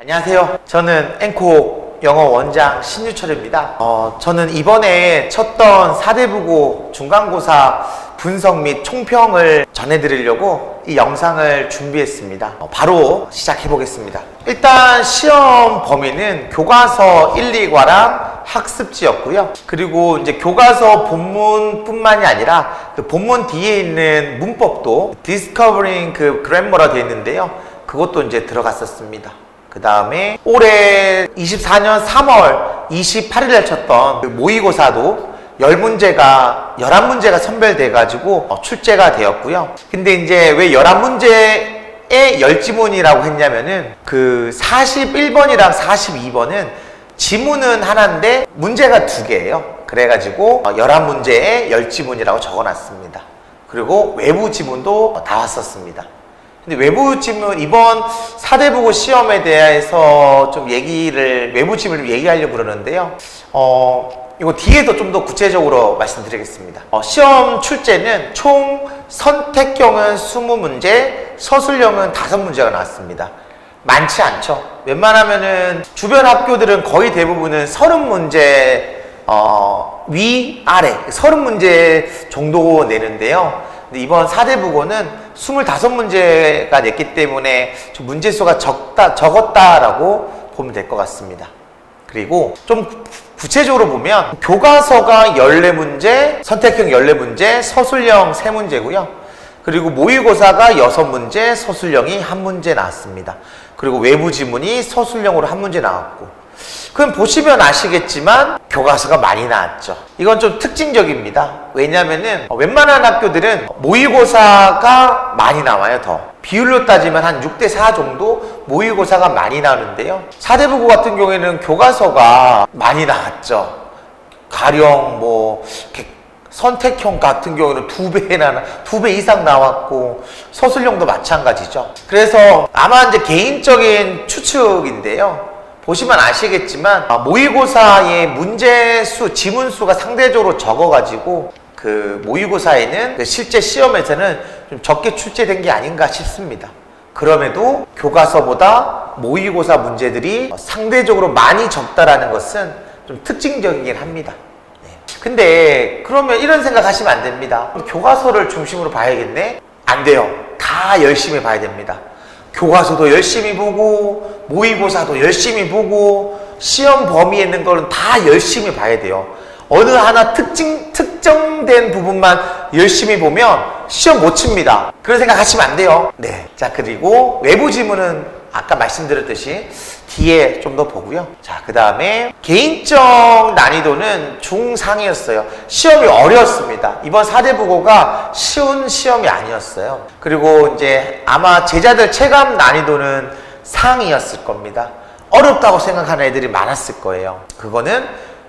안녕하세요. 저는 앵코 영어 원장 신유철입니다. 저는 이번에 쳤던 4대부고 중간고사 분석 및 총평을 전해드리려고 이 영상을 준비했습니다. 바로 시작해보겠습니다. 일단 시험 범위는 교과서 1, 2과랑 학습지였고요. 그리고 이제 교과서 본문뿐만이 아니라 그 본문 뒤에 있는 문법도 Discovering 그 Grammar로 되어 있는데요. 그것도 이제 들어갔었습니다. 그 다음에 올해 24년 3월 28일에 쳤던 그 모의고사도 11문제가 선별돼가지고 출제가 되었고요. 근데 이제 왜 11문제의 열지문이라고 했냐면은 그 41번이랑 42번은 지문은 하나인데 문제가 2개예요. 그래가지고 11문제의 열지문이라고 적어놨습니다. 그리고 외부 지문도 나왔었습니다. 근데 외부 지문, 이번 4대부고 시험에 대해서 좀 외부 지문을 얘기하려고 그러는데요. 이거 뒤에서 좀 더 구체적으로 말씀드리겠습니다. 시험 출제는 총 선택형은 20문제, 서술형은 5문제가 나왔습니다. 많지 않죠. 웬만하면은 주변 학교들은 거의 대부분은 30문제, 위, 아래 30문제 정도 내는데요. 근데 이번 4대부고는 25문제가 냈기 때문에 좀 문제수가 적었다라고 보면 될 것 같습니다. 그리고 좀 구체적으로 보면 교과서가 14문제, 선택형 14문제, 서술형 3문제고요. 그리고 모의고사가 6문제, 서술형이 1문제 나왔습니다. 그리고 외부 지문이 서술형으로 1문제 나왔고, 그럼 보시면 아시겠지만 교과서가 많이 나왔죠. 이건 좀 특징적입니다. 왜냐면은 웬만한 학교들은 모의고사가 많이 나와요. 더 비율로 따지면 한 6대4 정도 모의고사가 많이 나오는데요. 4대부고 같은 경우에는 교과서가 많이 나왔죠. 가령 선택형 같은 경우는 2배 이상 나왔고, 서술형도 마찬가지죠. 그래서 아마 이제 개인적인 추측인데요. 보시면 아시겠지만 모의고사의 문제수, 지문수가 상대적으로 적어가지고 그 모의고사에는 그 실제 시험에서는 좀 적게 출제된 게 아닌가 싶습니다. 그럼에도 교과서보다 모의고사 문제들이 상대적으로 많이 적다라는 것은 좀 특징적이긴 합니다. 근데 그러면 이런 생각 하시면 안 됩니다. 교과서를 중심으로 봐야겠네? 안 돼요. 다 열심히 봐야 됩니다. 교과서도 열심히 보고, 모의고사도 열심히 보고, 시험 범위에 있는 거는 다 열심히 봐야 돼요. 어느 하나 특정된 부분만 열심히 보면 시험 못 칩니다. 그런 생각 하시면 안 돼요. 네. 자, 그리고 외부 지문은 아까 말씀드렸듯이 뒤에 좀 더 보고요. 자, 그 다음에 개인적 난이도는 중상이었어요. 시험이 어려웠습니다. 이번 4대부고가 쉬운 시험이 아니었어요. 그리고 이제 아마 제자들 체감 난이도는 상이었을 겁니다. 어렵다고 생각하는 애들이 많았을 거예요. 그거는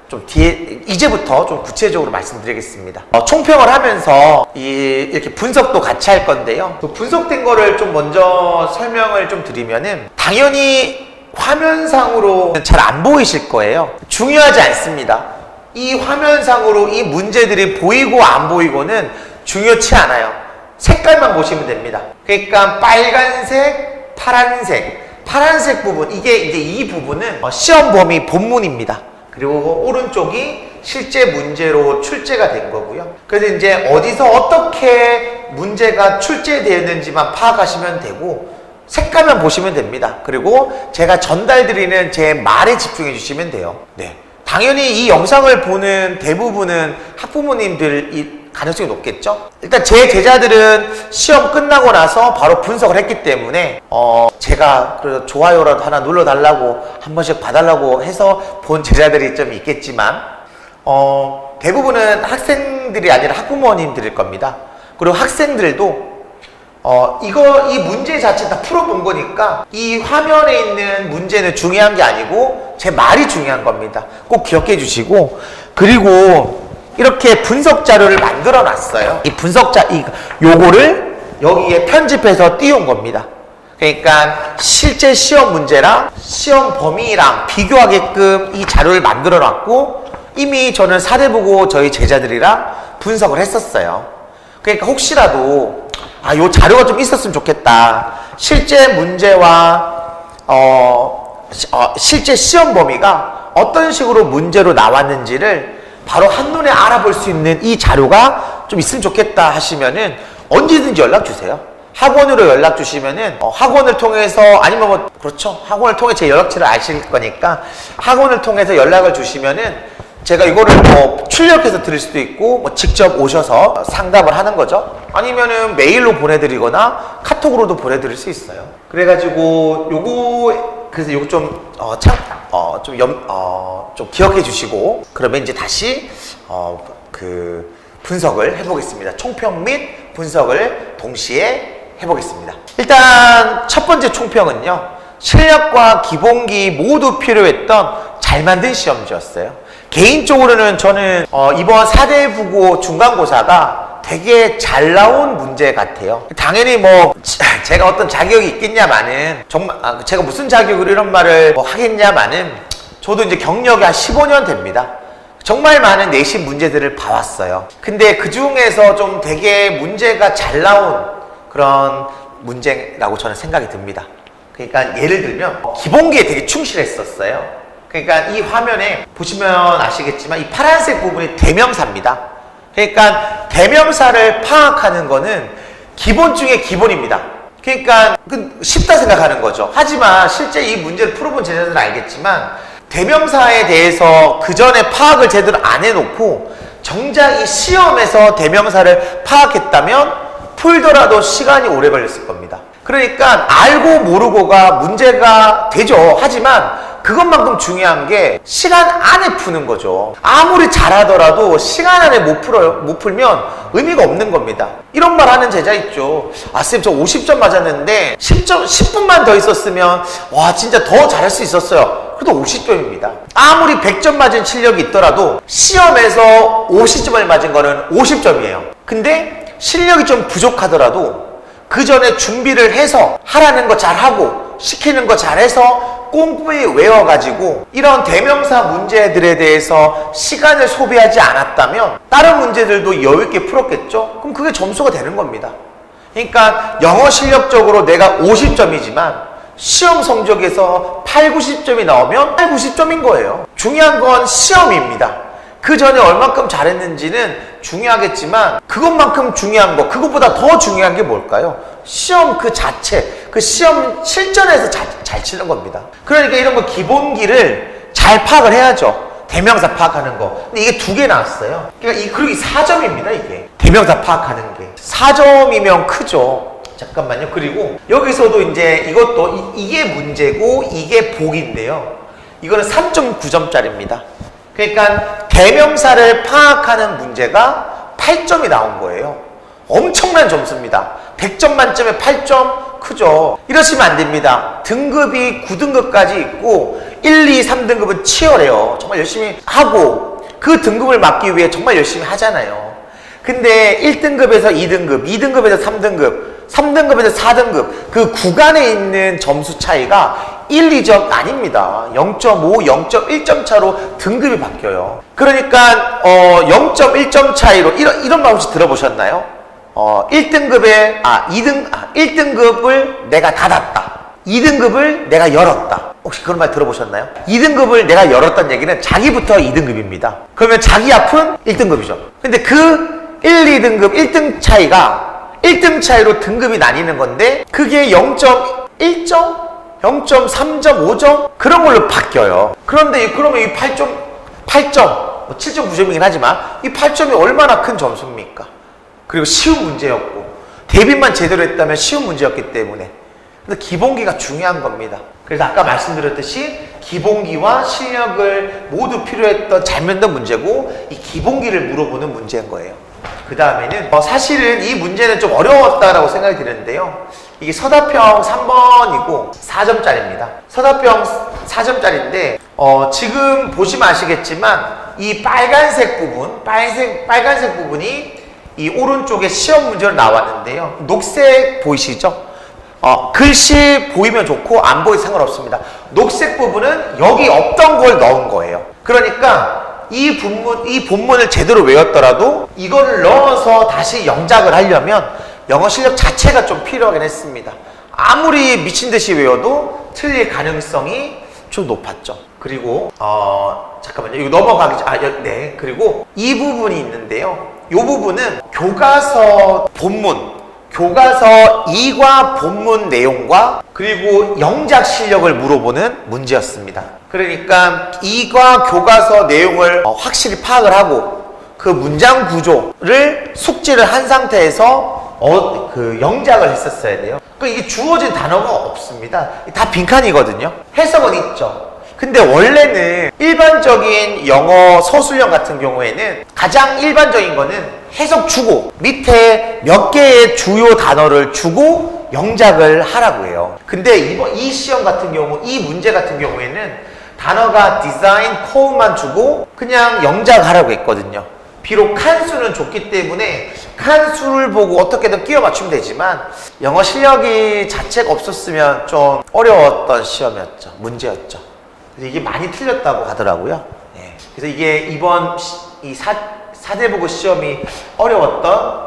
좀 뒤에, 이제부터 좀 구체적으로 말씀드리겠습니다. 총평을 하면서 이렇게 분석도 같이 할 건데요. 그 분석된 거를 좀 먼저 설명을 좀 드리면은, 당연히 화면상으로 잘 안 보이실 거예요. 중요하지 않습니다. 이 화면상으로 이 문제들이 보이고 안 보이고는 중요치 않아요. 색깔만 보시면 됩니다. 그러니까 빨간색, 파란색 부분, 이게 이제 이 부분은 시험 범위 본문입니다. 그리고 오른쪽이 실제 문제로 출제가 된 거고요. 그래서 이제 어디서 어떻게 문제가 출제되었는지만 파악하시면 되고, 색깔만 보시면 됩니다. 그리고 제가 전달드리는 제 말에 집중해 주시면 돼요. 네. 당연히 이 영상을 보는 대부분은 학부모님들이 가능성이 높겠죠? 일단 제 제자들은 시험 끝나고 나서 바로 분석을 했기 때문에 제가 그래도 좋아요라도 하나 눌러달라고, 한 번씩 봐달라고 해서 본 제자들이 좀 있겠지만 대부분은 학생들이 아니라 학부모님들일 겁니다. 그리고 학생들도 이 문제 자체 다 풀어본 거니까 이 화면에 있는 문제는 중요한 게 아니고 제 말이 중요한 겁니다. 꼭 기억해 주시고, 그리고 이렇게 분석 자료를 만들어 놨어요. 이 요거를 여기에 편집해서 띄운 겁니다. 그러니까 실제 시험 문제랑 시험 범위랑 비교하게끔 이 자료를 만들어 놨고, 이미 저는 4대부고 저희 제자들이랑 분석을 했었어요. 그러니까 혹시라도 요 자료가 좀 있었으면 좋겠다, 실제 문제와 실제 시험 범위가 어떤 식으로 문제로 나왔는지를 바로 한눈에 알아볼 수 있는 이 자료가 좀 있으면 좋겠다 하시면은 언제든지 연락 주세요. 학원으로 연락 주시면은 학원을 통해서 아니면 뭐 그렇죠. 학원을 통해 제 연락처를 아실 거니까 학원을 통해서 연락을 주시면은 제가 이거를 뭐 출력해서 드릴 수도 있고 뭐 직접 오셔서 상담을 하는 거죠. 아니면은 메일로 보내드리거나 카톡으로도 보내드릴 수 있어요. 그래가지고 그래서 요거 좀 기억해 주시고 그러면 이제 다시 그 분석을 해보겠습니다. 총평 및 분석을 동시에 해보겠습니다. 일단 첫 번째 총평은요. 실력과 기본기 모두 필요했던 잘 만든 시험지였어요. 개인적으로는 저는 이번 4대 국어 중간고사가 되게 잘 나온 문제 같아요. 당연히 뭐 제가 어떤 자격이 있겠냐마는 정말 제가 무슨 자격으로 이런 말을 뭐 하겠냐마는 저도 이제 경력이 한 15년 됩니다. 정말 많은 내신 문제들을 봐왔어요. 근데 그 중에서 좀 되게 문제가 잘 나온 그런 문제라고 저는 생각이 듭니다. 그러니까 예를 들면 기본기에 되게 충실했었어요. 그러니까 이 화면에 보시면 아시겠지만 이 파란색 부분이 대명사입니다. 그러니까 대명사를 파악하는 거는 기본 중에 기본입니다. 그러니까 쉽다 생각하는 거죠. 하지만 실제 이 문제를 풀어본 제자들은 알겠지만 대명사에 대해서 그 전에 파악을 제대로 안 해놓고 정작 이 시험에서 대명사를 파악했다면 풀더라도 시간이 오래 걸렸을 겁니다. 그러니까 알고 모르고가 문제가 되죠. 하지만 그것만큼 중요한 게 시간 안에 푸는 거죠. 아무리 잘하더라도 시간 안에 못 풀면 의미가 없는 겁니다. 이런 말 하는 제자 있죠. 쌤 저 50점 맞았는데 10분만 더 있었으면 와 진짜 더 잘할 수 있었어요. 그래도 50점입니다. 아무리 100점 맞은 실력이 있더라도 시험에서 50점을 맞은 거는 50점이에요. 근데 실력이 좀 부족하더라도 그 전에 준비를 해서 하라는 거 잘하고 시키는 거 잘해서 꼼꼼히 외워가지고 이런 대명사 문제들에 대해서 시간을 소비하지 않았다면 다른 문제들도 여유있게 풀었겠죠? 그럼 그게 점수가 되는 겁니다. 그러니까 영어 실력적으로 내가 50점이지만 시험 성적에서 8, 90점이 나오면 8, 90점인 거예요. 중요한 건 시험입니다. 그 전에 얼만큼 잘했는지는 중요하겠지만 그것만큼 중요한 거, 그것보다 더 중요한 게 뭘까요? 시험 그 자체, 그 시험 실전에서 잘 치는 겁니다. 그러니까 이런 거 기본기를 잘 파악을 해야죠. 대명사 파악하는 거. 근데 이게 2개 나왔어요. 그러니까 그리고 4점입니다, 이게. 대명사 파악하는 게. 4점이면 크죠. 잠깐만요. 그리고 여기서도 이제 이것도 이게 문제고 이게 복인데요. 이거는 3.9점짜리입니다. 그러니까 대명사를 파악하는 문제가 8점이 나온 거예요. 엄청난 점수입니다. 100점 만점에 8점 크죠. 이러시면 안 됩니다. 등급이 9등급까지 있고 1, 2, 3등급은 치열해요. 정말 열심히 하고 그 등급을 맞기 위해 정말 열심히 하잖아요. 근데 1등급에서 2등급, 2등급에서 3등급, 3등급에서 4등급 그 구간에 있는 점수 차이가 1, 2점 아닙니다. 0.5, 0.1점 차로 등급이 바뀌어요. 그러니까 0.1점 차이로 이런 말 혹시 들어보셨나요? 1등급에 1등급을 내가 닫았다. 2등급을 내가 열었다. 혹시 그런 말 들어보셨나요? 2등급을 내가 열었다는 얘기는 자기부터 2등급입니다. 그러면 자기 앞은 1등급이죠. 근데 그 1, 2등급 1등 차이가 1등 차이로 등급이 나뉘는 건데 그게 0.1점? 0.3점, 5점? 그런 걸로 바뀌어요. 그런데 그러면 이 8점, 뭐 7.9점이긴 하지만 이 8점이 얼마나 큰 점수입니까? 그리고 쉬운 문제였고 대비만 제대로 했다면 쉬운 문제였기 때문에 그래서 기본기가 중요한 겁니다. 그래서 아까 말씀드렸듯이 기본기와 실력을 모두 필요했던 잘 만든 문제고 이 기본기를 물어보는 문제인 거예요. 그 다음에는 사실은 이 문제는 좀 어려웠다라고 생각이 드는데요. 이게 서답형 3번이고 4점짜리입니다. 서답형 4점짜리인데 지금 보시면 아시겠지만 이 빨간색 부분, 빨간색 부분이 이 오른쪽에 시험 문제로 나왔는데요. 녹색 보이시죠? 글씨 보이면 좋고 안 보이면 상관없습니다. 녹색 부분은 여기 없던 걸 넣은 거예요. 그러니까 이 본문을 제대로 외웠더라도 이거를 넣어서 다시 영작을 하려면 영어 실력 자체가 좀 필요하긴 했습니다. 아무리 미친 듯이 외워도 틀릴 가능성이 좀 높았죠. 그리고 잠깐만요. 이거 넘어가기 전 네. 그리고 이 부분이 있는데요. 이 부분은 교과서 본문, 교과서 2과 본문 내용과 그리고 영작 실력을 물어보는 문제였습니다. 그러니까 2과 교과서 내용을 확실히 파악을 하고 그 문장 구조를 숙지를 한 상태에서 그 영작을 했었어야 돼요. 그러니까 이게 주어진 단어가 없습니다. 다 빈칸이거든요. 해석은 있죠. 근데 원래는 일반적인 영어 서술형 같은 경우에는 가장 일반적인 거는 해석 주고 밑에 몇 개의 주요 단어를 주고 영작을 하라고 해요. 근데 이 시험 같은 경우, 이 문제 같은 경우에는 단어가 디자인 코드만 주고 그냥 영작하라고 했거든요. 비록 칸수는 줬기 때문에 칸수를 보고 어떻게든 끼워 맞추면 되지만 영어 실력이 자체가 없었으면 좀 어려웠던 시험이었죠. 문제였죠. 그래서 이게 많이 틀렸다고 하더라고요. 네. 그래서 이게 이번 이 사대보고 시험이 어려웠던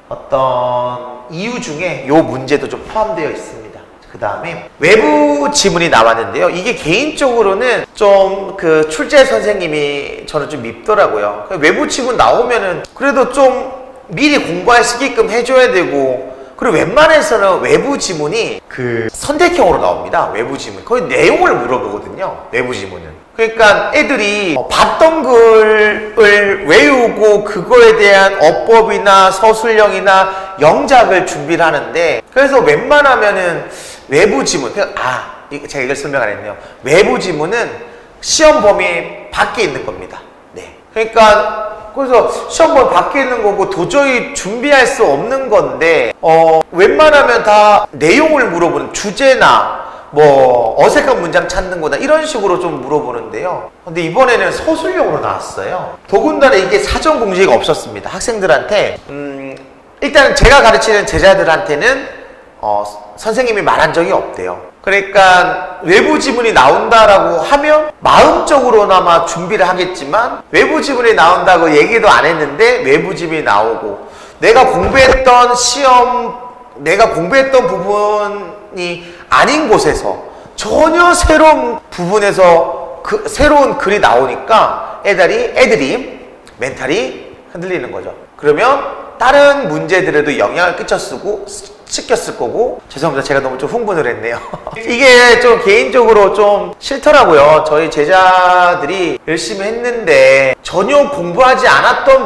어떤 이유 중에 이 문제도 좀 포함되어 있습니다. 그 다음에 외부 지문이 나왔는데요. 이게 개인적으로는 좀 그 출제 선생님이 저는 좀 밉더라고요. 외부 지문 나오면은 그래도 좀 미리 공부할 수 있게끔 해줘야 되고, 그리고 웬만해서는 외부 지문이 그 선택형으로 나옵니다. 외부 지문. 거의 내용을 물어보거든요. 외부 지문은. 그러니까 애들이 봤던 글을 외우고 그거에 대한 어법이나 서술형이나 영작을 준비를 하는데, 그래서 웬만하면은 외부 지문, 제가 이걸 설명 안 했네요. 외부 지문은 시험 범위 밖에 있는 겁니다. 네. 그러니까 그래서 시험 범위 밖에 있는 거고 도저히 준비할 수 없는 건데, 웬만하면 다 내용을 물어보는, 주제나 뭐 어색한 문장 찾는 거나 이런 식으로 좀 물어보는데요. 근데 이번에는 서술형으로 나왔어요. 더군다나 이게 사전 공지가 없었습니다. 학생들한테. 일단 제가 가르치는 제자들한테는 선생님이 말한 적이 없대요. 그러니까 외부 지문이 나온다라고 하면 마음적으로나마 준비를 하겠지만, 외부 지문이 나온다고 얘기도 안 했는데 외부 지문이 나오고, 내가 공부했던 부분이 아닌 곳에서 전혀 새로운 부분에서 새로운 글이 나오니까 애들이 멘탈이 흔들리는 거죠. 그러면 다른 문제들에도 영향을 끼쳤을 거고, 죄송합니다. 제가 너무 좀 흥분을 했네요. 이게 좀 개인적으로 좀 싫더라고요. 저희 제자들이 열심히 했는데 전혀 공부하지 않았던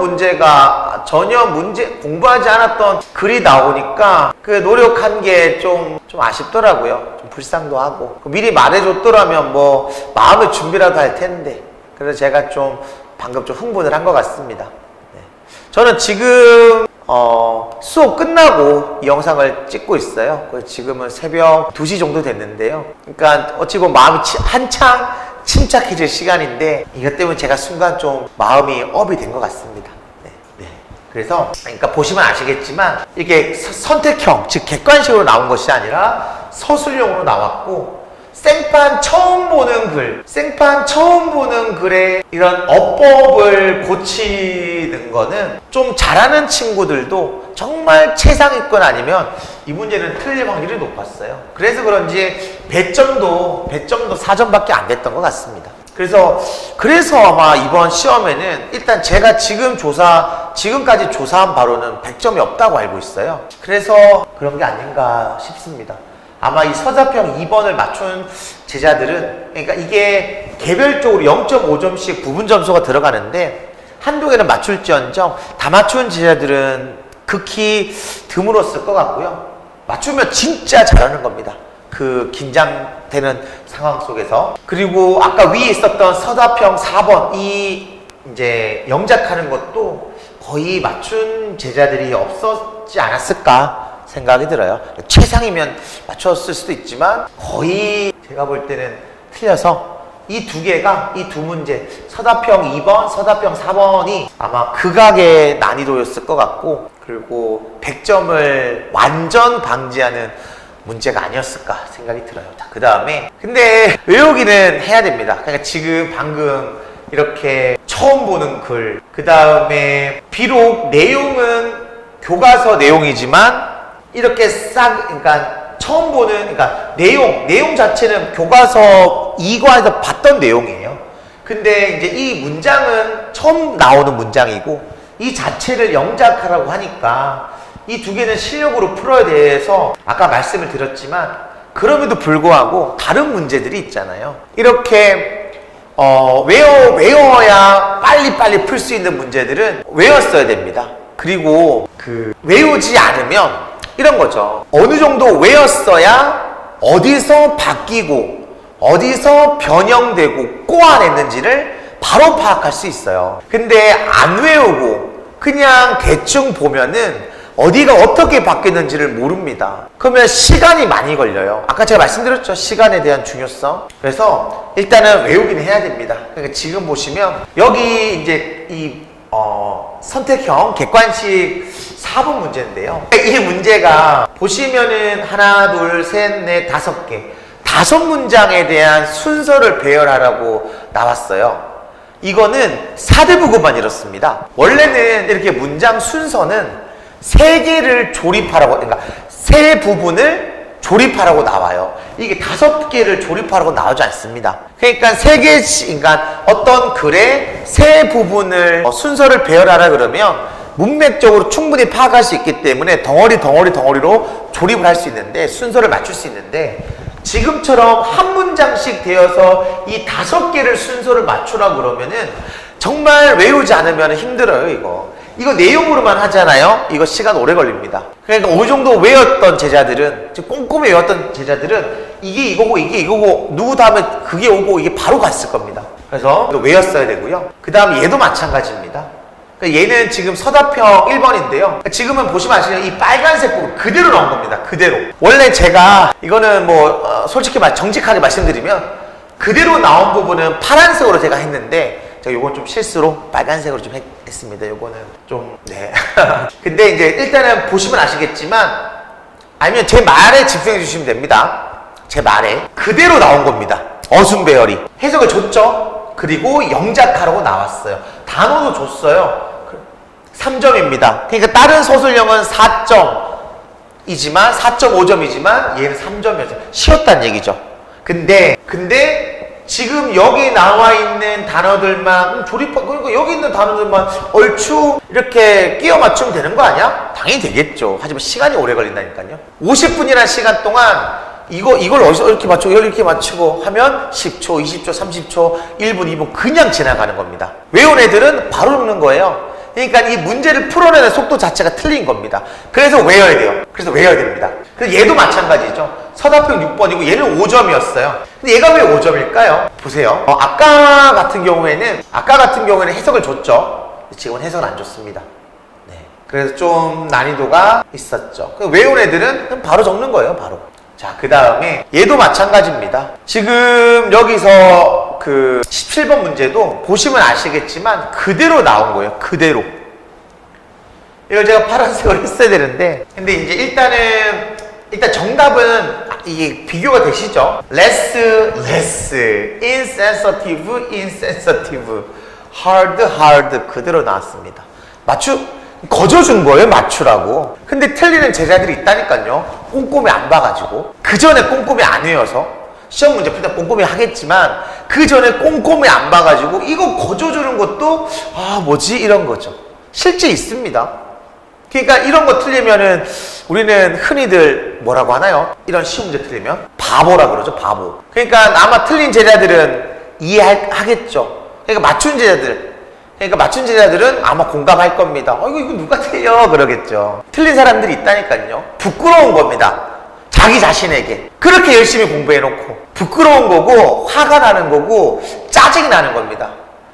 공부하지 않았던 글이 나오니까 그 노력한 게 좀 아쉽더라고요. 좀 불쌍도 하고. 미리 말해줬더라면 뭐 마음의 준비라도 할 텐데. 그래서 제가 방금 좀 흥분을 한 것 같습니다. 네. 저는 지금 수업 끝나고 이 영상을 찍고 있어요. 지금은 새벽 2시 정도 됐는데요. 그러니까 어찌 보면 마음이 한창 침착해질 시간인데, 이것 때문에 제가 순간 좀 마음이 업이 된 것 같습니다. 네. 그래서 그러니까 보시면 아시겠지만 이게 선택형, 즉 객관식으로 나온 것이 아니라 서술형으로 나왔고, 생판 처음 보는 글에 이런 어법을 고치는 거는 좀 잘하는 친구들도 정말 최상위권 아니면 이 문제는 틀릴 확률이 높았어요. 그래서 그런지 배점도 4점밖에 안 됐던 것 같습니다. 그래서 아마 이번 시험에는 일단 제가 지금까지 조사한 바로는 100점이 없다고 알고 있어요. 그래서 그런 게 아닌가 싶습니다. 아마 이 서사평 2번을 맞춘 제자들은, 그러니까 이게 개별적으로 0.5점씩 부분 점수가 들어가는데 한두 개는 맞출지언정 다 맞춘 제자들은 극히 드물었을 것 같고요. 맞추면 진짜 잘하는 겁니다. 그 긴장되는 상황 속에서. 그리고 아까 위에 있었던 서사평 4번 이제 영작하는 것도 거의 맞춘 제자들이 없었지 않았을까 생각이 들어요. 최상이면 맞췄을 수도 있지만 거의 제가 볼 때는 틀려서 이 두 문제, 서사평 2번, 서사평 4번이 아마 극악의 난이도였을 것 같고, 그리고 100점을 완전 방지하는 문제가 아니었을까 생각이 들어요. 자, 그 다음에 근데 외우기는 해야 됩니다. 그러니까 지금 방금 이렇게 처음 보는 글, 그 다음에 비록 내용은 교과서 내용이지만 이렇게 그러니까 처음 보는, 그러니까 내용 자체는 교과서 2과에서 봤던 내용이에요. 근데 이제 이 문장은 처음 나오는 문장이고, 이 자체를 영작하라고 하니까 이 두 개는 실력으로 풀어야 돼서 아까 말씀을 드렸지만, 그럼에도 불구하고 다른 문제들이 있잖아요. 이렇게 외워야 빨리빨리 풀 수 있는 문제들은 외웠어야 됩니다. 그리고 외우지 않으면 이런 거죠. 어느 정도 외웠어야 어디서 바뀌고 어디서 변형되고 꼬아냈는지를 바로 파악할 수 있어요. 근데 안 외우고 그냥 대충 보면은 어디가 어떻게 바뀌었는지를 모릅니다. 그러면 시간이 많이 걸려요. 아까 제가 말씀드렸죠. 시간에 대한 중요성. 그래서 일단은 외우긴 해야 됩니다. 그러니까 지금 보시면 여기 이제 이 선택형 객관식 4번 문제인데요. 이 문제가 보시면은 하나, 둘, 셋, 넷, 5개 5문장에 대한 순서를 배열하라고 나왔어요. 이거는 사대부고만 이렇습니다. 원래는 이렇게 문장 순서는 3개를 조립하라고, 그러니까 3부분을 조립하라고 나와요. 이게 5개를 조립하라고 나오지 않습니다. 그러니까 3개씩, 그러니까 어떤 글의 3부분을 순서를 배열하라 그러면 문맥적으로 충분히 파악할 수 있기 때문에 덩어리로 조립을 할 수 있는데, 순서를 맞출 수 있는데, 지금처럼 한 문장씩 되어서 이 5개를 순서를 맞추라 그러면은 정말 외우지 않으면 힘들어요. 이거 내용으로만 하잖아요. 이거 시간 오래 걸립니다. 그러니까 어느 정도 외웠던 제자들은, 꼼꼼히 외웠던 제자들은 이게 이거고 누구 다음에 그게 오고 이게 바로 갔을 겁니다. 그래서 이거 외웠어야 되고요. 그 다음 얘도 마찬가지입니다. 얘는 지금 서답형 1번인데요. 지금은 보시면 아시는 이 빨간색 부분 그대로 나온 겁니다. 그대로. 원래 제가 이거는 솔직히 정직하게 말씀드리면 그대로 나온 부분은 파란색으로 제가 했는데, 제가 요건 좀 실수로 빨간색으로 좀 했습니다. 요거는 좀, 네. 근데 이제 일단은 보시면 아시겠지만, 아니면 제 말에 집중해 주시면 됩니다. 제 말에. 그대로 나온 겁니다. 어순배열이. 해석을 줬죠? 그리고 영작하라고 나왔어요. 단어도 줬어요. 3점입니다. 그러니까 다른 서술형은 4점이지만, 4.5점이지만, 얘는 3점이었어요. 쉬웠다는 얘기죠. 근데, 지금 여기 나와 있는 단어들만 그러니까 여기 있는 단어들만 얼추 이렇게 끼워 맞추면 되는 거 아니야? 당연히 되겠죠. 하지만 시간이 오래 걸린다니까요. 50분이라는 시간 동안 이걸 어디서 이렇게 맞추고 이렇게 맞추고 하면 10초, 20초, 30초, 1분, 2분 그냥 지나가는 겁니다. 외운 애들은 바로 읽는 거예요. 그러니까 이 문제를 풀어내는 속도 자체가 틀린 겁니다. 그래서 외워야 돼요. 그래서 외워야 됩니다. 그래서 얘도 마찬가지죠. 서답형 6번이고 얘는 5점이었어요. 근데 얘가 왜 5점일까요? 보세요. 아까 같은 경우에는 해석을 줬죠. 지금은 해석을 안 줬습니다. 네. 그래서 좀 난이도가 있었죠. 외운 애들은 바로 적는 거예요. 바로. 자, 그 다음에 얘도 마찬가지입니다. 지금 여기서 17번 문제도 보시면 아시겠지만 그대로 나온 거예요. 그대로. 이걸 제가 파란색으로 했어야 되는데, 근데 이제 일단 정답은 이게 비교가 되시죠? less, insensitive, hard 그대로 나왔습니다. 거저준 거예요, 맞추라고. 근데 틀리는 제자들이 있다니까요. 꼼꼼히 안 봐가지고. 그 전에 꼼꼼히 안 외워서. 시험 문제 풀 때 꼼꼼히 하겠지만, 그 전에 꼼꼼히 안 봐가지고, 이거 거저주는 것도, 뭐지? 이런 거죠. 실제 있습니다. 그러니까 이런 거 틀리면은, 우리는 흔히들 뭐라고 하나요? 이런 시험 문제 틀리면? 바보라 그러죠, 바보. 그러니까 아마 틀린 제자들은 이해하겠죠. 그러니까 맞춘 제자들은 아마 공감할 겁니다. 이거 누가 틀려? 그러겠죠. 틀린 사람들이 있다니까요. 부끄러운 겁니다. 자기 자신에게. 그렇게 열심히 공부해놓고. 부끄러운 거고, 화가 나는 거고, 짜증이 나는 겁니다.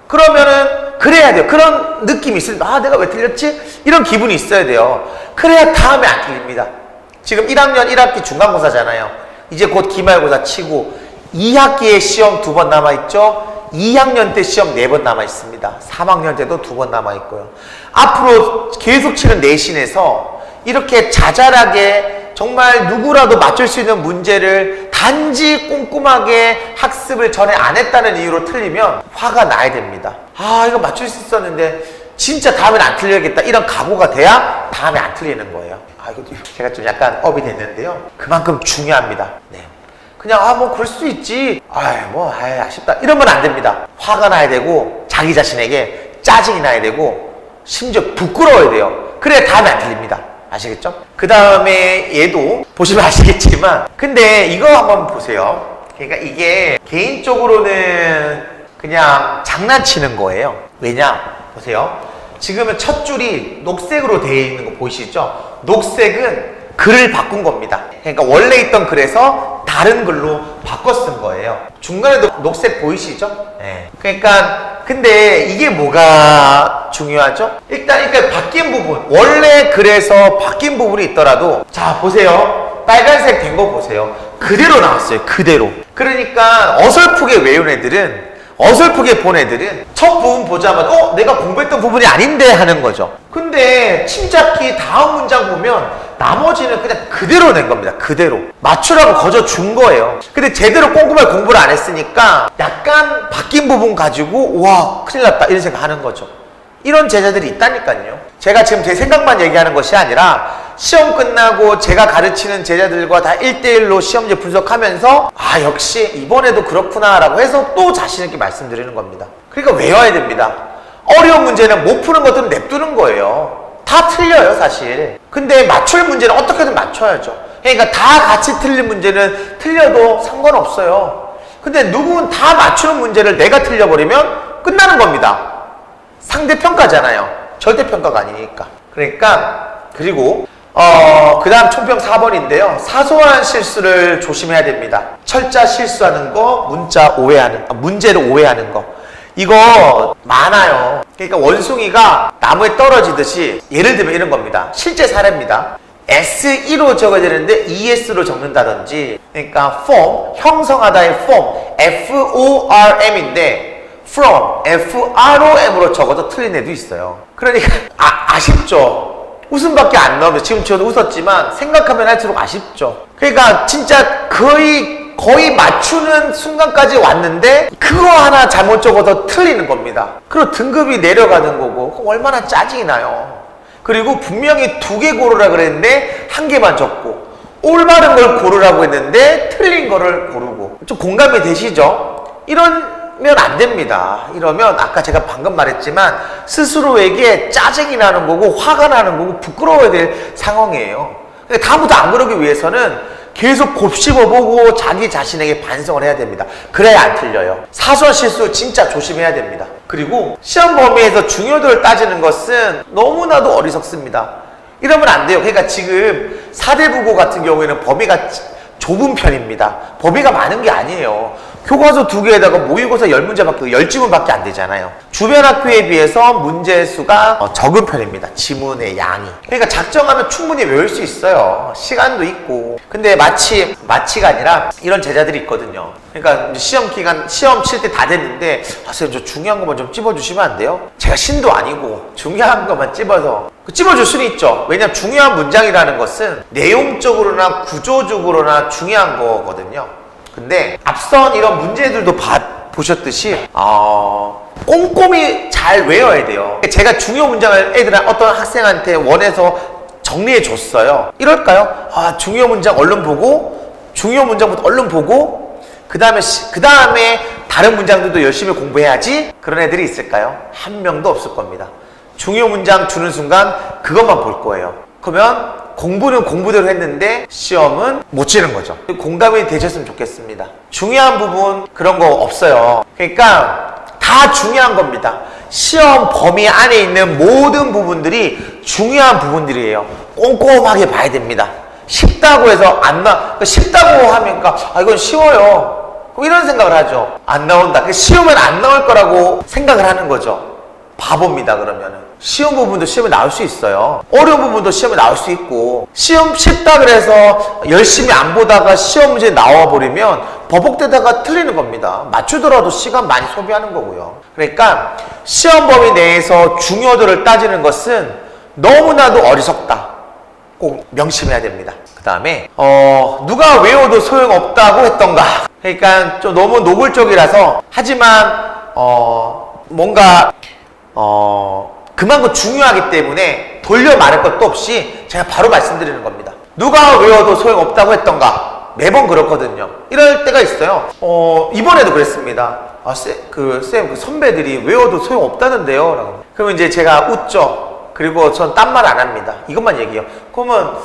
그러면은, 그래야 돼요. 그런 느낌이 있으면, 내가 왜 틀렸지? 이런 기분이 있어야 돼요. 그래야 다음에 안 틀립니다. 지금 1학년 1학기 중간고사잖아요. 이제 곧 기말고사 치고, 2학기에 시험 2번 남아있죠? 2학년 때 시험 4번 남아있습니다. 3학년 때도 2번 남아있고요. 앞으로 계속 치는 내신에서 이렇게 자잘하게 정말 누구라도 맞출 수 있는 문제를 단지 꼼꼼하게 학습을 전에 안 했다는 이유로 틀리면 화가 나야 됩니다. 이거 맞출 수 있었는데 진짜 다음엔 안 틀려야겠다. 이런 각오가 돼야 다음에 안 틀리는 거예요. 이거 제가 좀 약간 업이 됐는데요. 그만큼 중요합니다. 네. 그냥 뭐 그럴 수 있지. 아쉽다. 이러면 안 됩니다. 화가 나야 되고 자기 자신에게 짜증이 나야 되고 심지어 부끄러워야 돼요. 그래야 다음에 안 틀립니다. 아시겠죠? 그 다음에 얘도 보시면 아시겠지만 근데 이거 한번 보세요. 그러니까 이게 개인적으로는 그냥 장난치는 거예요. 왜냐? 보세요. 지금은 첫 줄이 녹색으로 되어 있는 거 보이시죠? 녹색은 글을 바꾼 겁니다. 그러니까 원래 있던 글에서 다른 글로 바꿔 쓴 거예요. 중간에도 녹색 보이시죠? 네. 그러니까 근데 이게 뭐가 중요하죠? 일단 그러니까 바뀐 부분, 원래 글에서 바뀐 부분이 있더라도 자 보세요. 빨간색 된 거 보세요. 그대로 나왔어요. 그대로. 그러니까 어설프게 외운 애들은, 어설프게 본 애들은 첫 부분 보자마자 내가 공부했던 부분이 아닌데 하는 거죠. 근데 침착히 다음 문장 보면 나머지는 그냥 그대로 낸 겁니다. 그대로. 맞추라고 거저 준 거예요. 근데 제대로 꼼꼼하게 공부를 안 했으니까 약간 바뀐 부분 가지고 와 큰일 났다 이런 생각 하는 거죠. 이런 제자들이 있다니까요. 제가 지금 제 생각만 얘기하는 것이 아니라 시험 끝나고 제가 가르치는 제자들과 다 1대1로 시험지 분석하면서 역시 이번에도 그렇구나 라고 해서 또 자신 있게 말씀드리는 겁니다. 그러니까 외워야 됩니다. 어려운 문제는 못 푸는 것들은 냅두는 거예요. 다 틀려요 사실. 근데 맞출 문제는 어떻게든 맞춰야죠. 그러니까 다 같이 틀린 문제는 틀려도 상관없어요. 근데 누구는 다 맞추는 문제를 내가 틀려버리면 끝나는 겁니다. 상대평가잖아요. 절대평가가 아니니까. 그리고 그 다음 총평 4번인데요. 사소한 실수를 조심해야 됩니다. 철자 실수하는 거, 문제를 오해하는 거. 이거 많아요. 그러니까 원숭이가 나무에 떨어지듯이 예를 들면 이런 겁니다. 실제 사례입니다. S2로 적어야 되는데 ES로 적는다든지, 그러니까 form, 형성하다의 form, FORM인데 from, FROM으로 적어도 틀린 애도 있어요. 그러니까 아쉽죠. 웃음밖에 안 나오면 지금 저도 웃었지만 생각하면 할수록 아쉽죠. 그러니까 진짜 거의 맞추는 순간까지 왔는데 그거 하나 잘못 적어서 틀리는 겁니다. 그리고 등급이 내려가는 거고 그럼 얼마나 짜증이 나요. 그리고 분명히 2개 고르라 그랬는데 1개만 적고 올바른 걸 고르라고 했는데 틀린 거를 고르고 좀 공감이 되시죠? 이러면 안 됩니다. 이러면 아까 제가 방금 말했지만 스스로에게 짜증이 나는 거고 화가 나는 거고 부끄러워야 될 상황이에요. 그러니까 다음부터 안 그러기 위해서는 계속 곱씹어보고 자기 자신에게 반성을 해야 됩니다. 그래야 안 틀려요. 사소한 실수 진짜 조심해야 됩니다. 그리고 시험 범위에서 중요도를 따지는 것은 너무나도 어리석습니다. 이러면 안 돼요. 그러니까 지금 사대부고 같은 경우에는 범위가 좁은 편입니다. 범위가 많은 게 아니에요. 교과서 2개에다가 모의고사 10문제밖에, 10지문밖에 안 되잖아요. 주변 학교에 비해서 문제 수가 적은 편입니다. 지문의 양이. 그러니까 작정하면 충분히 외울 수 있어요. 시간도 있고. 근데 마치가 아니라 이런 제자들이 있거든요. 그러니까 시험 칠 때 다 됐는데 선생님 저 중요한 것만 좀 찝어주시면 안 돼요? 제가 신도 아니고 중요한 것만 찝어줄 수는 있죠. 왜냐면 중요한 문장이라는 것은 내용적으로나 구조적으로나 중요한 거거든요. 근데 앞선 이런 문제들도 보셨듯이 꼼꼼히 잘 외워야 돼요. 제가 중요 문장을 어떤 학생한테 원해서 정리해 줬어요. 이럴까요? 중요 문장 얼른 보고 중요 문장부터 얼른 보고 그 다음에 다른 문장들도 열심히 공부해야지 그런 애들이 있을까요? 한 명도 없을 겁니다. 중요 문장 주는 순간 그것만 볼 거예요. 그러면 공부는 공부대로 했는데 시험은 못 치는 거죠. 공감이 되셨으면 좋겠습니다. 중요한 부분 그런 거 없어요. 그러니까 다 중요한 겁니다. 시험 범위 안에 있는 모든 부분들이 중요한 부분들이에요. 꼼꼼하게 봐야 됩니다. 쉽다고 해서 쉽다고 하면 이건 쉬워요. 그럼 이런 생각을 하죠. 안 나온다. 시험은 안 나올 거라고 생각을 하는 거죠. 바보입니다. 그러면은 시험 부분도 시험에 나올 수 있어요. 어려운 부분도 시험에 나올 수 있고 시험 쉽다 그래서 열심히 안 보다가 시험 문제 나와버리면 버벅대다가 틀리는 겁니다. 맞추더라도 시간 많이 소비하는 거고요. 그러니까 시험 범위 내에서 중요도를 따지는 것은 너무나도 어리석다. 꼭 명심해야 됩니다. 그 다음에 누가 외워도 소용없다고 했던가. 그러니까 좀 너무 노골적이라서 하지만 뭔가 그만큼 중요하기 때문에 돌려 말할 것도 없이 제가 바로 말씀드리는 겁니다. 누가 외워도 소용없다고 했던가? 매번 그렇거든요. 이럴 때가 있어요. 이번에도 그랬습니다. 그 선배들이 외워도 소용없다는데요. 라고. 그러면 이제 제가 웃죠. 그리고 전 딴 말 안 합니다. 이것만 얘기해요. 그러면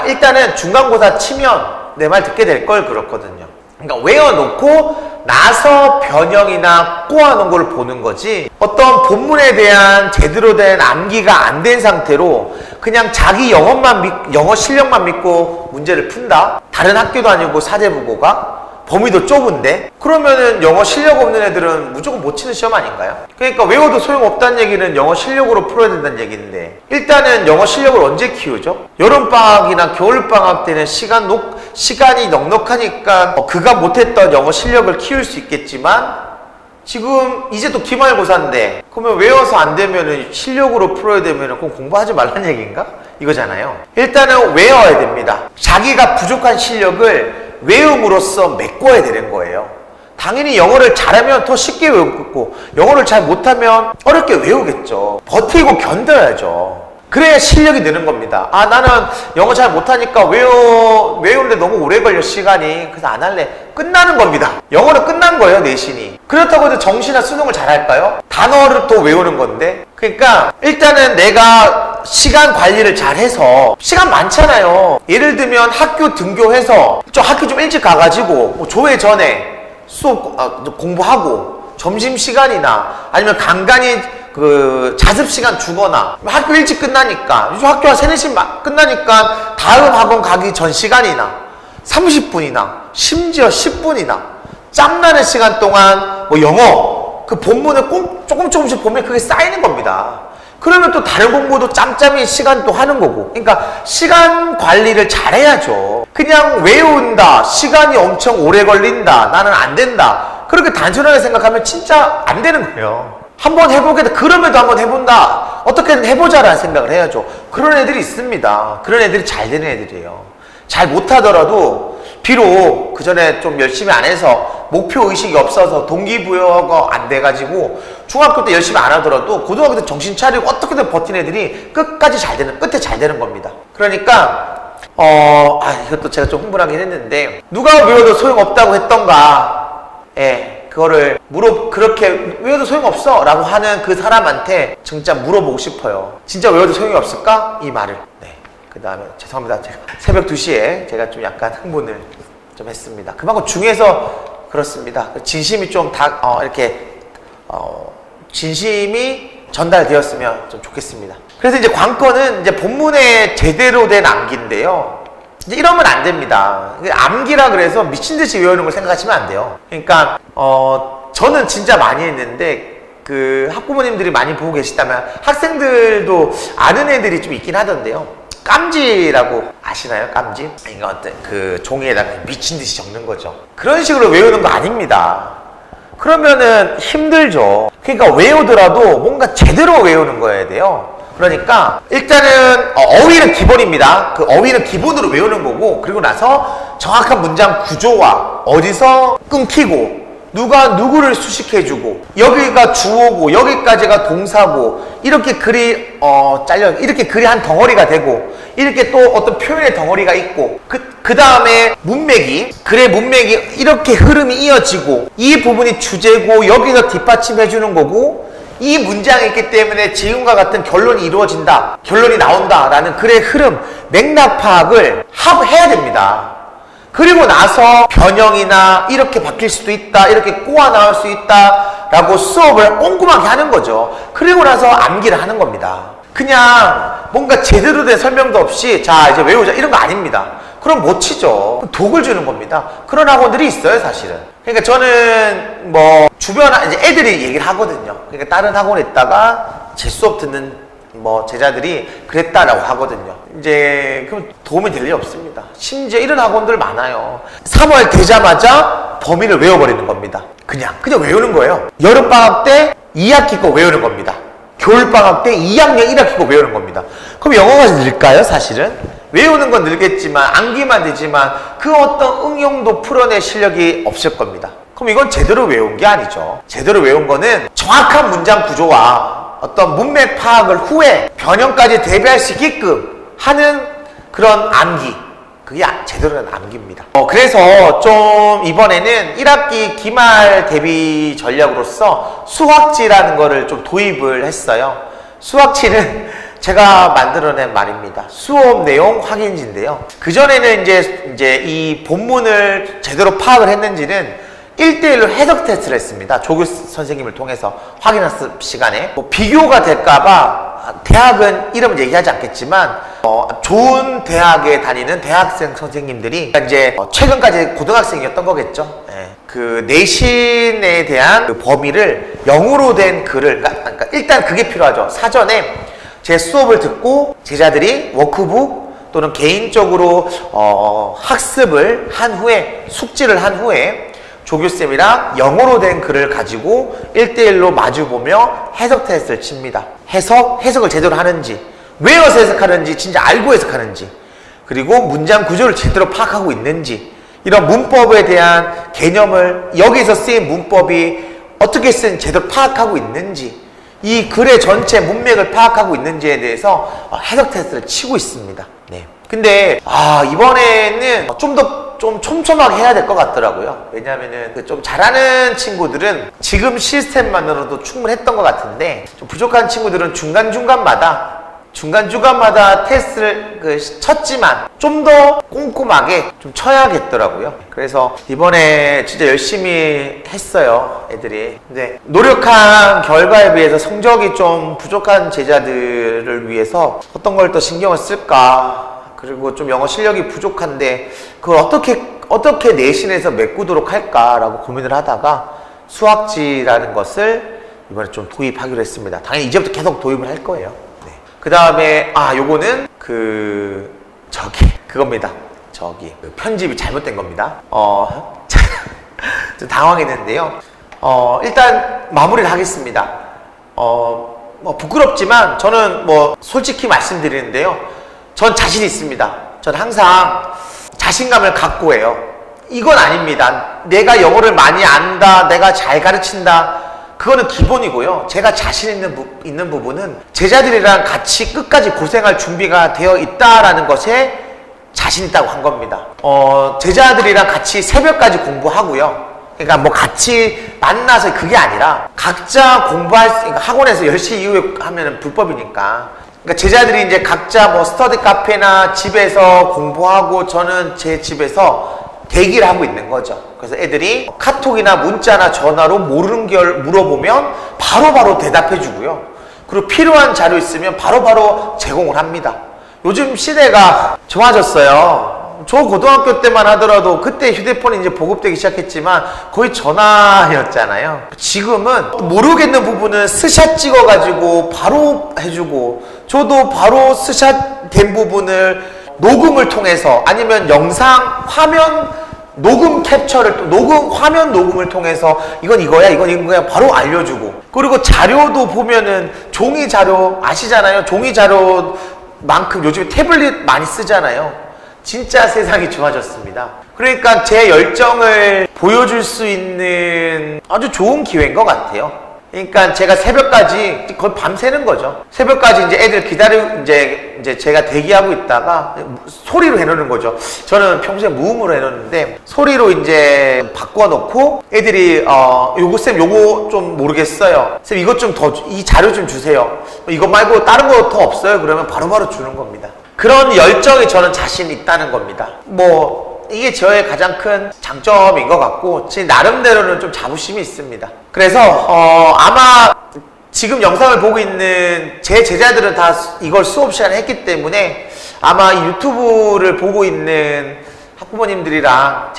일단은 중간고사 치면 내 말 듣게 될 걸 그렇거든요. 그러니까 외워놓고 나서 변형이나 꼬아놓은 걸 보는 거지, 어떤 본문에 대한 제대로 된 암기가 안 된 상태로 그냥 자기 영어 실력만 믿고 문제를 푼다? 다른 학교도 아니고 사대부고가 범위도 좁은데, 그러면은 영어 실력 없는 애들은 무조건 못 치는 시험 아닌가요? 그러니까 외워도 소용없다는 얘기는 영어 실력으로 풀어야 된다는 얘기인데, 일단은 영어 실력을 언제 키우죠? 여름방학이나 겨울방학 때는 시간이 넉넉하니까 그가 못했던 영어 실력을 키울 수 있겠지만, 지금 이제 또 기말고사인데 그러면 외워서 안 되면은 실력으로 풀어야 되면은 그럼 공부하지 말라는 얘기인가? 이거잖아요. 일단은 외워야 됩니다. 자기가 부족한 실력을 외움으로써 메꿔야 되는 거예요. 당연히 영어를 잘하면 더 쉽게 외우겠고, 영어를 잘 못하면 어렵게 외우겠죠. 버티고 견뎌야죠. 그래야 실력이 느는 겁니다. 나는 영어 잘 못하니까 외우는데 너무 오래 걸려, 시간이. 그래서 안 할래. 끝나는 겁니다. 영어는 끝난 거예요, 내신이. 그렇다고 해도 정시나 수능을 잘할까요? 단어를 또 외우는 건데. 그러니까 일단은 내가 시간 관리를 잘해서, 시간 많잖아요. 예를 들면 학교 등교해서 학교 좀 일찍 가가지고 조회 전에 수업 공부하고, 점심시간이나 아니면 간간히 자습시간 주거나, 학교 일찍 끝나니까, 학교 한 3, 4시 끝나니까 다음 학원 가기 전 시간이나 30분이나 심지어 10분이나 짬나는 시간 동안 영어 그 본문을 조금씩 보면 그게 쌓이는 겁니다. 그러면 또 다른 공부도 짬짬이 시간 또 하는 거고. 그러니까 시간 관리를 잘해야죠. 그냥 외운다, 시간이 엄청 오래 걸린다, 나는 안 된다, 그렇게 단순하게 생각하면 진짜 안 되는 거예요. 한번 해보겠다, 그럼에도 한번 해본다, 어떻게든 해보자라는 생각을 해야죠. 그런 애들이 있습니다. 그런 애들이 잘 되는 애들이에요. 잘 못하더라도 비록 그 전에 좀 열심히 안 해서 목표의식이 없어서 동기부여가 안 돼가지고 중학교 때 열심히 안 하더라도 고등학교 때 정신 차리고 어떻게든 버틴 애들이 끝에 잘 되는 겁니다. 그러니까 이것도 제가 좀 흥분하긴 했는데, 누가 외워도 소용없다고 했던가, 그거를 그렇게 외워도 소용없어 라고 하는 그 사람한테 진짜 물어보고 싶어요. 진짜 외워도 소용이 없을까? 이 말을. 그 다음에 죄송합니다. 제가 새벽 2시에 제가 좀 약간 흥분을 좀 했습니다. 그만큼 중요해서 그렇습니다. 진심이 좀 진심이 전달되었으면 좀 좋겠습니다. 그래서 이제 관건은 이제 본문에 제대로 된 암기인데요. 이제 이러면 안 됩니다. 암기라 그래서 미친 듯이 외우는 걸 생각하시면 안 돼요. 그러니까 저는 진짜 많이 했는데, 그 학부모님들이 많이 보고 계시다면 학생들도 아는 애들이 좀 있긴 하던데요. 깜지라고 아시나요? 깜지? 이거 어때? 그 종이에다가 미친 듯이 적는 거죠. 그런 식으로 외우는 거 아닙니다. 그러면은 힘들죠. 그러니까 외우더라도 뭔가 제대로 외우는 거여야 돼요. 그러니까 일단은 어휘는 기본입니다. 그 어휘는 기본으로 외우는 거고, 그리고 나서 정확한 문장 구조와 어디서 끊기고 누가 누구를 수식해주고, 여기가 주어고 여기까지가 동사고, 이렇게 글이 이렇게 글이 한 덩어리가 되고, 이렇게 또 어떤 표현의 덩어리가 있고, 그 다음에 글의 문맥이 이렇게 흐름이 이어지고, 이 부분이 주제고 여기서 뒷받침해주는 거고, 이 문장이 있기 때문에 지금과 같은 결론이 이루어진다, 결론이 나온다라는 글의 흐름, 맥락 파악을 해야 됩니다. 그리고 나서 변형이나 이렇게 바뀔 수도 있다, 이렇게 꼬아 나올 수 있다 라고 수업을 꼼꼼하게 하는 거죠. 그리고 나서 암기를 하는 겁니다. 그냥 뭔가 제대로 된 설명도 없이 자 이제 외우자 이런 거 아닙니다. 그럼 못 치죠. 독을 주는 겁니다. 그런 학원들이 있어요, 사실은. 그러니까 저는 주변 이제 애들이 얘기를 하거든요. 그러니까 다른 학원에 있다가 제 수업 듣는 제자들이 그랬다라고 하거든요. 이제 그럼 도움이 될 일 없습니다. 심지어 이런 학원들 많아요. 3월 되자마자 범위를 외워버리는 겁니다. 그냥 외우는 거예요. 여름방학 때 2학기 거 외우는 겁니다. 겨울방학 때 2학년 1학기 거 외우는 겁니다. 그럼 영어가 늘까요, 사실은? 외우는 건 늘겠지만, 암기만 되지만 그 어떤 응용도 풀어낼 실력이 없을 겁니다. 그럼 이건 제대로 외운 게 아니죠. 제대로 외운 거는 정확한 문장 구조와 어떤 문맥 파악을 후에 변형까지 대비할 수 있게끔 하는 그런 암기, 그게 제대로 된 암기입니다. 그래서 좀 이번에는 1학기 기말 대비 전략으로서 수학지라는 거를 좀 도입을 했어요. 수학지는 제가 만들어낸 말입니다. 수업 내용 확인지인데요. 그전에는 이제 이 본문을 제대로 파악을 했는지는 1대1로 해석 테스트를 했습니다. 조교 선생님을 통해서 확인학습 시간에. 비교가 될까봐 대학은 이름을 얘기하지 않겠지만 좋은 대학에 다니는 대학생 선생님들이 이제 최근까지 고등학생이었던 거겠죠. 그 내신에 대한 그 범위를 0으로 된 글을 그러니까 일단 그게 필요하죠. 사전에 제 수업을 듣고 제자들이 워크북 또는 개인적으로 학습을 한 후에 숙지를 한 후에 조교쌤이랑 영어로 된 글을 가지고 1대1로 마주보며 해석 테스트를 칩니다. 해석을 제대로 하는지, 외워서 해석하는지, 진짜 알고 해석하는지, 그리고 문장 구조를 제대로 파악하고 있는지, 이런 문법에 대한 개념을 여기서 쓰인 문법이 어떻게 쓴 제대로 파악하고 있는지, 이 글의 전체 문맥을 파악하고 있는지에 대해서 해석 테스트를 치고 있습니다. 네. 근데 이번에는 좀 촘촘하게 해야 될 것 같더라고요. 왜냐하면은 좀 잘하는 친구들은 지금 시스템만으로도 충분했던 것 같은데 좀 부족한 친구들은 중간중간마다 테스트를 쳤지만 좀 더 꼼꼼하게 좀 쳐야겠더라고요. 그래서 이번에 진짜 열심히 했어요, 애들이. 근데 노력한 결과에 비해서 성적이 좀 부족한 제자들을 위해서 어떤 걸 더 신경을 쓸까? 그리고 좀 영어 실력이 부족한데 그걸 어떻게 내신에서 메꾸도록 할까라고 고민을 하다가 수학지라는 것을 이번에 좀 도입하기로 했습니다. 당연히 이제부터 계속 도입을 할 거예요. 네. 그 다음에 요거는 그겁니다. 편집이 잘못된 겁니다. 좀 당황했는데요. 일단 마무리를 하겠습니다. 부끄럽지만 저는 솔직히 말씀드리는데요. 전 자신 있습니다. 전 항상 자신감을 갖고 해요. 이건 아닙니다. 내가 영어를 많이 안다, 내가 잘 가르친다, 그거는 기본이고요. 제가 자신 있는 부분은 제자들이랑 같이 끝까지 고생할 준비가 되어 있다라는 것에 자신 있다고 한 겁니다. 제자들이랑 같이 새벽까지 공부하고요. 그러니까 같이 만나서 그게 아니라 각자 그러니까 학원에서 10시 이후에 하면은 불법이니까. 그러니까 제자들이 이제 각자 스터디 카페나 집에서 공부하고 저는 제 집에서 대기를 하고 있는 거죠. 그래서 애들이 카톡이나 문자나 전화로 모르는 걸 물어보면 바로바로 대답해 주고요. 그리고 필요한 자료 있으면 바로바로 제공을 합니다. 요즘 시대가 좋아졌어요. 저 고등학교 때만 하더라도 그때 휴대폰이 이제 보급되기 시작했지만 거의 전화였잖아요. 지금은 모르겠는 부분은 스샷 찍어가지고 바로 해주고 저도 바로 스샷 된 부분을 녹음을 통해서 아니면 영상 화면 녹음 캡처를 화면 녹음을 통해서 이건 이거야 바로 알려주고 그리고 자료도 보면은 종이 자료 아시잖아요. 종이 자료만큼 요즘에 태블릿 많이 쓰잖아요. 진짜 세상이 좋아졌습니다. 그러니까 제 열정을 보여줄 수 있는 아주 좋은 기회인 것 같아요. 그러니까 제가 새벽까지 거의 밤새는 거죠. 새벽까지 이제 애들 이제 제가 대기하고 있다가 소리로 해놓는 거죠. 저는 평소에 무음으로 해놓는데 소리로 이제 바꿔놓고 애들이 쌤 요거 좀 모르겠어요. 쌤 이것 좀 이 자료 좀 주세요. 이거 말고 다른 거 더 없어요? 그러면 바로바로 주는 겁니다. 그런 열정이 저는 자신 있다는 겁니다. 이게 저의 가장 큰 장점인 것 같고 제 나름대로는 좀 자부심이 있습니다. 그래서 아마 지금 영상을 보고 있는 제 제자들은 다 이걸 수업 시간에 했기 때문에 아마 이 유튜브를 보고 있는 학부모님들이랑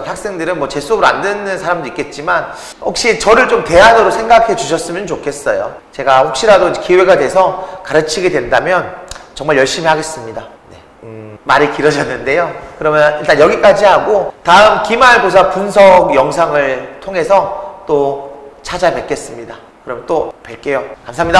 학생들은 제 수업을 안 듣는 사람도 있겠지만 혹시 저를 좀 대안으로 생각해 주셨으면 좋겠어요. 제가 혹시라도 기회가 돼서 가르치게 된다면 정말 열심히 하겠습니다. 말이 길어졌는데요. 그러면 일단 여기까지 하고 다음 기말고사 분석 영상을 통해서 또 찾아뵙겠습니다. 그럼 또 뵐게요. 감사합니다.